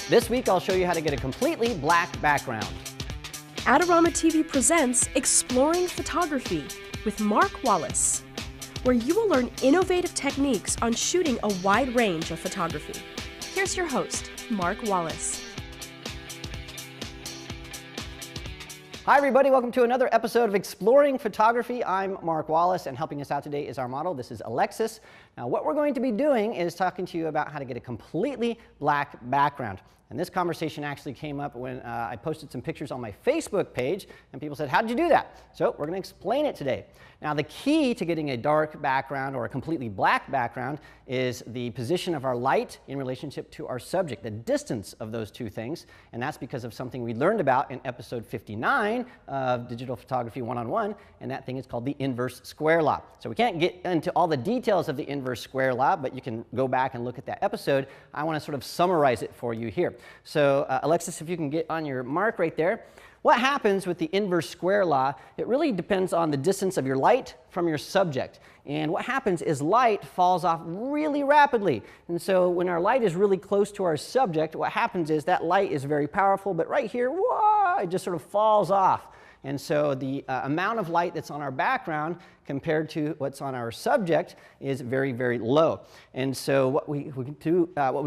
This week I'll show you how to get a completely black background. Adorama TV presents Exploring Photography with Mark Wallace, where you will learn innovative techniques on shooting a wide range of photography. Here's your host, Mark Wallace. Hi everybody, welcome to another episode of Exploring Photography. I'm Mark Wallace, and helping us out today is our model. This is Alexis. Now what we're going to be doing is talking to you about how to get a completely black background. And this conversation actually came up when I posted some pictures on my Facebook page, and people said, how did you do that? So we're going to explain it today. Now the key to getting a dark background or a completely black background is the position of our light in relationship to our subject, the distance of those two things. And that's because of something we learned about in episode 59 of Digital Photography 101, and that thing is called the inverse square law. So we can't get into all the details of the inverse square law, but you can go back and look at that episode. I want to sort of summarize it for you here. So Alexis, if you can get on your mark right there. What happens with the inverse square law, it really depends on the distance of your light from your subject. And what happens is light falls off really rapidly. And so when our light is really close to our subject, what happens is that light is very powerful, but right here, whoa, it just sort of falls off. And so the amount of light that's on our background compared to what's on our subject is very, very low. And so what we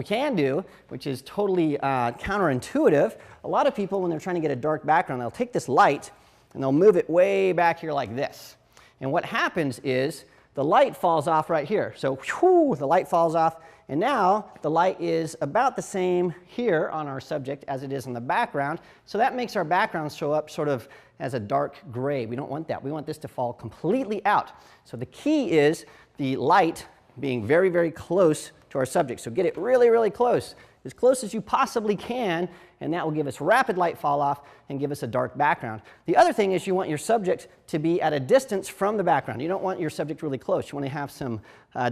can do, which is totally counterintuitive, a lot of people, when they're trying to get a dark background, they'll take this light and they'll move it way back here like this. And what happens is the light falls off right here. So whew, the light falls off, and now the light is about the same here on our subject as it is in the background. So that makes our background show up sort of as a dark gray. We don't want that. We want this to fall completely out. So the key is the light being very, very close to our subject. So get it really, really close as you possibly can, and that will give us rapid light fall off and give us a dark background. The other thing is you want your subject to be at a distance from the background. You don't want your subject really close. You want to have some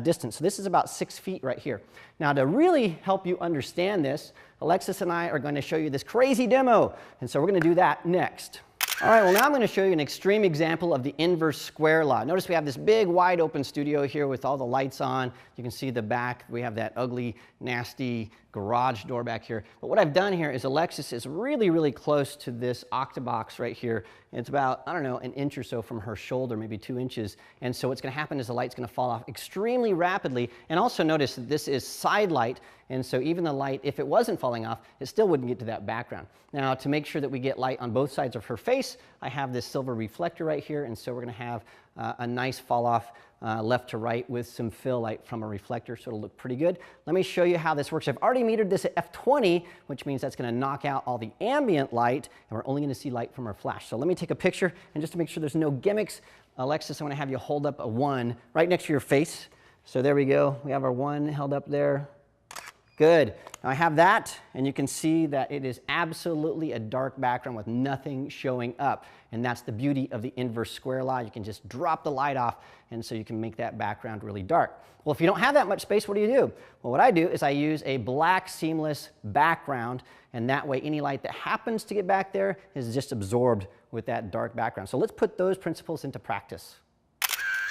distance. So this is about 6 feet right here. Now to really help you understand this, Alexis and I are going to show you this crazy demo, and so we're going to do that next. All right, well now I'm going to show you an extreme example of the inverse square law. Notice we have this big wide open studio here with all the lights on. You can see the back. We have that ugly, nasty garage door back here. But what I've done here is Alexis is really, really close to this octabox right here. And it's about, I don't know, an inch or so from her shoulder, maybe 2 inches. And so what's going to happen is the light's going to fall off extremely rapidly. And also notice that this is side light. And so even the light, if it wasn't falling off, it still wouldn't get to that background. Now to make sure that we get light on both sides of her face, I have this silver reflector right here. And so we're going to have a nice fall off left to right with some fill light from a reflector, so it'll look pretty good. Let me show you how this works. I've already metered this at f20, which means that's going to knock out all the ambient light, and we're only going to see light from our flash. So let me take a picture, and just to make sure there's no gimmicks, Alexis, I'm going to have you hold up a 1 right next to your face. So there we go. We have our 1 held up there. Good. Now I have that, and you can see that it is absolutely a dark background with nothing showing up. And that's the beauty of the inverse square law. You can just drop the light off, and so you can make that background really dark. Well, if you don't have that much space, what do you do? Well, what I do is I use a black seamless background, and that way any light that happens to get back there is just absorbed with that dark background. So let's put those principles into practice.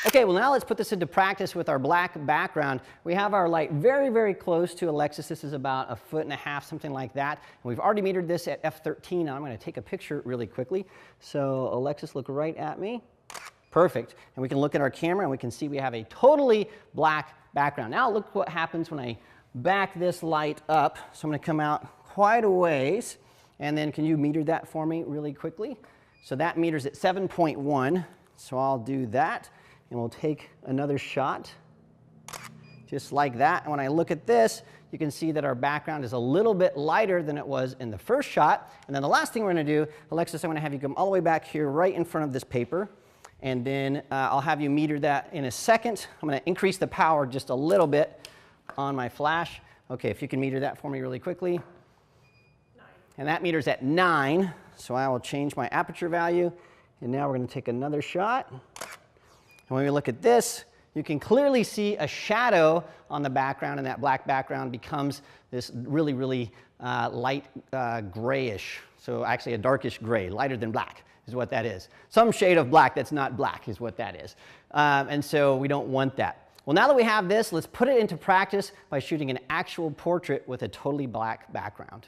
Okay, well now let's put this into practice with our black background. We have our light very, very close to Alexis. This is about 1.5 feet, something like that. And we've already metered this at f13. Now I'm going to take a picture really quickly. So Alexis, look right at me. Perfect. And we can look at our camera and we can see we have a totally black background. Now look what happens when I back this light up. So I'm going to come out quite a ways. And then can you meter that for me really quickly? So that meters at 7.1. So I'll do that. And we'll take another shot, just like that. And when I look at this, you can see that our background is a little bit lighter than it was in the first shot. And then the last thing we're going to do, Alexis, I'm going to have you come all the way back here right in front of this paper. And then I'll have you meter that in a second. I'm going to increase the power just a little bit on my flash. Okay, if you can meter that for me really quickly. 9. And that meters at 9. So I will change my aperture value. And now we're going to take another shot. And when we look at this, you can clearly see a shadow on the background, and that black background becomes this really, really light grayish. So actually a darkish gray, lighter than black is what that is. Some shade of black that's not black is what that is. And so we don't want that. Well, now that we have this, let's put it into practice by shooting an actual portrait with a totally black background.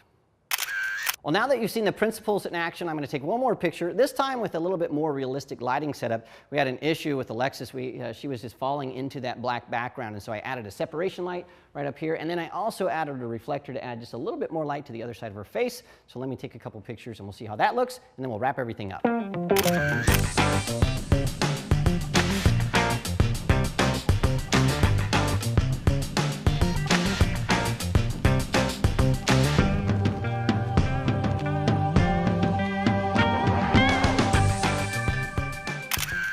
Well, now that you've seen the principles in action, I'm going to take one more picture, this time with a little bit more realistic lighting setup. We had an issue with Alexis. She was just falling into that black background, and so I added a separation light right up here, and then I also added a reflector to add just a little bit more light to the other side of her face. So let me take a couple pictures and we'll see how that looks, and then we'll wrap everything up.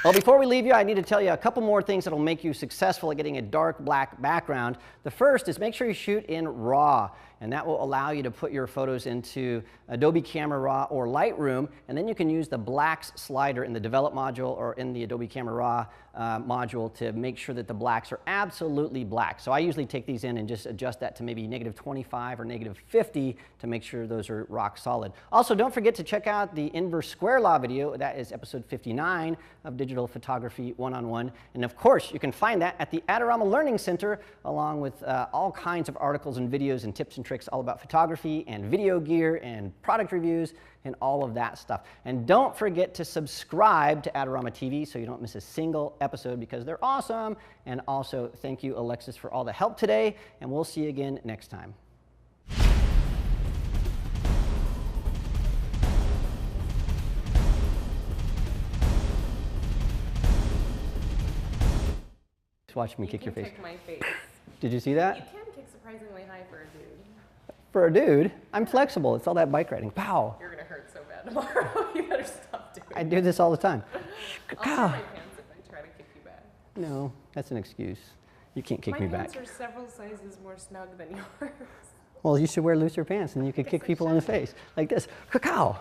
Well, before we leave you, I need to tell you a couple more things that will make you successful at getting a dark black background. The first is make sure you shoot in RAW, and that will allow you to put your photos into Adobe Camera Raw or Lightroom, and then you can use the blacks slider in the Develop module or in the Adobe Camera Raw module to make sure that the blacks are absolutely black. So I usually take these in and just adjust that to maybe -25 or -50 to make sure those are rock solid. Also, don't forget to check out the inverse square law video. That is episode 59 of Digital Photography 101. And of course, you can find that at the Adorama Learning Center, along with all kinds of articles and videos and tips and tricks all about photography and video gear and product reviews and all of that stuff. And don't forget to subscribe to Adorama TV so you don't miss a single episode, because they're awesome. And also, thank you, Alexis, for all the help today, and we'll see you again next time. Watch me kick your face. Kick my face. Did you see that? You can kick surprisingly high for a dude. For a dude, I'm flexible. It's all that bike riding. Pow. You're gonna hurt so bad tomorrow. You better stop doing it. I do this all the time. I'll shit my pants if I try to kick you back. No, that's an excuse. You can't kick me back. My pants are several sizes more snug than yours. Well, you should wear looser pants and you could kick people in the face like this. Cacao.